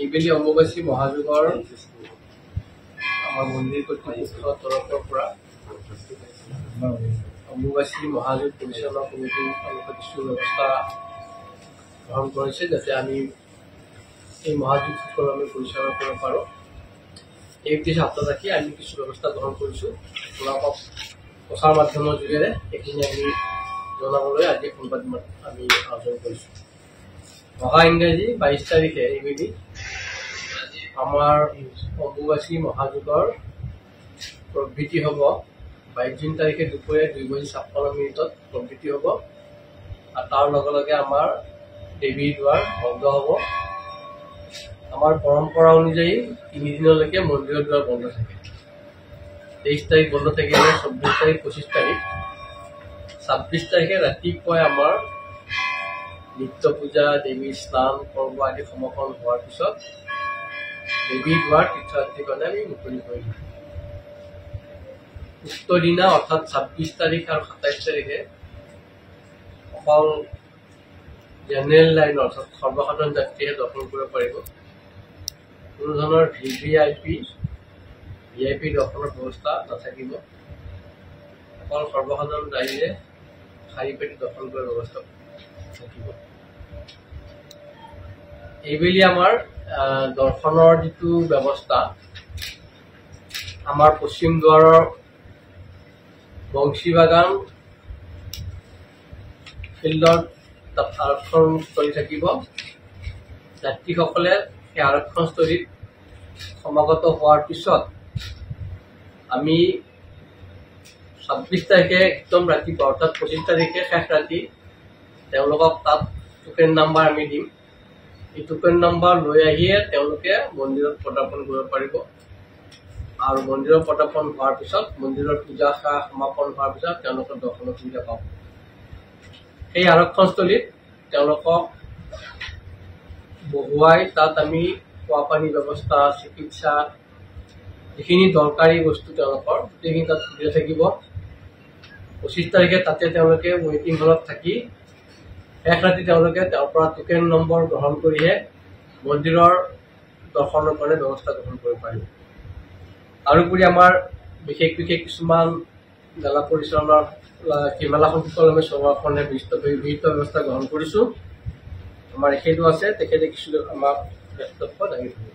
এইবেলি অম্বুবাচী মহাযুগৰ আমাৰ মন্দিৰ কৰ্তৃপক্ষৰ তৰফৰ পৰা অম্বুবাচী মহাযুগ পৰিচালনা কমিটিৰ কিছু ব্যৱস্থা গ্ৰহণ কৰিছে যাতে আমি এই মহাযুগ সুকলমে পৰিচালনা কৰিব পাৰোঁ। এই উদ্দেশ্যে হাতত ৰাখি আমি কিছু ব্যৱস্থা গ্ৰহণ কৰিছোঁ। আপোনালোকক প্ৰচাৰ মাধ্যমৰ যোগেৰে এইখিনি আমি জনাবলৈ আজি সংবাদ আমি আয়োজন কৰিছোঁ। অহা ইংৰাজী 22 তাৰিখে এইবেলি আমাৰ অম্বুবাচী মহাযুগৰ প্ৰবৃত্তি হ'ব। 22 জুন তাৰিখে দুপৰীয়া 2:56 প্ৰবৃত্তি হ'ব আৰু তাৰ লগে লগে আমাৰ দেৱীৰ দুৱাৰ বন্ধ হ'ব। আমাৰ পৰম্পৰা অনুযায়ী 3 দিনলৈকে মন্দিৰৰ দুৱাৰ বন্ধ থাকে। 23 তাৰিখ বন্ধ থাকিলে 24 তাৰিখ 25 তাৰিখ 26 তাৰিখে ৰাতিপুৱাই আমাৰ নিত্য পূজা দেৱীৰ স্নান পৰ্ব আদি সমাপন হোৱাৰ পিছত দেৱীৰ দুৱাৰ তীৰ্থযাত্ৰীৰ কাৰণে আমি মুকলি কৰিম। উক্ত দিনা অৰ্থাৎ 26 তাৰিখ আৰু 27 তাৰিখে অকল জেনেৰেল লাইন অৰ্থাৎ সৰ্বসাধাৰণ যাত্ৰীয়ে দৰ্শন কৰিব পাৰিব। কোনো ধৰণৰ VIP দৰ্শনৰ ব্যৱস্থা নাথাকিব। অকল সৰ্বসাধাৰণ ৰাইজে শাৰী পাতি দৰ্শন কৰাৰ ব্যৱস্থা থাকিব। এইবেলি আমাৰ দৰ্শনৰ যিটো ব্যৱস্থা আমাৰ পশ্চিম দুৱাৰৰ বংশী বাগান ফিল্ডত তাত আৰক্ষণস্থলী থাকিব। যাত্ৰীসকলে সেই আৰক্ষণস্থলীত সমাগত হোৱাৰ পিছত আমি 26 তাৰিখে একদম ৰাতিপুৱা অৰ্থাৎ 25 তাৰিখে শেষ ৰাতি তেওঁলোকক তাত টোকেন নাম্বাৰ আমি দিম। এই টোকেন নাম্বাৰ লৈ আহিয়ে তেওঁলোকে মন্দিৰত পদাৰ্পণ কৰিব পাৰিব আৰু মন্দিৰত পদাৰ্পণ হোৱাৰ পিছত মন্দিৰৰ পূজা সেৱা সমাপন হোৱাৰ পিছত তেওঁলোকে দৰ্শনৰ সুবিধা পাব। সেই আৰক্ষণস্থলীত তেওঁলোকক বহুৱাই তাত আমি খোৱা পানীৰ ব্যৱস্থা চিকিৎসা যিখিনি দৰকাৰী বস্তু তেওঁলোকৰ গোটেইখিনি তাত সুবিধা থাকিব। 25 তাৰিখে তাতে তেওঁলোকে ৱেইটিং হলত থাকি শেষ ৰাতি তেওঁলোকে তেওঁৰ পৰা টোকেন নম্বৰ গ্ৰহণ কৰিহে মন্দিৰৰ দৰ্শনৰ কাৰণে ব্যৱস্থা গ্ৰহণ কৰিব পাৰিব। তাৰোপৰি আমাৰ বিশেষ কিছুমান মেলা পৰিচালনাৰ মেলাখন সুকলমে চলোৱাৰ কাৰণে বিহিত ব্যৱস্থা গ্ৰহণ কৰিছোঁ। আমাৰ এখেতো আছে, তেখেতে কিছু আমাক বক্তব্য দাঙি ধৰিব।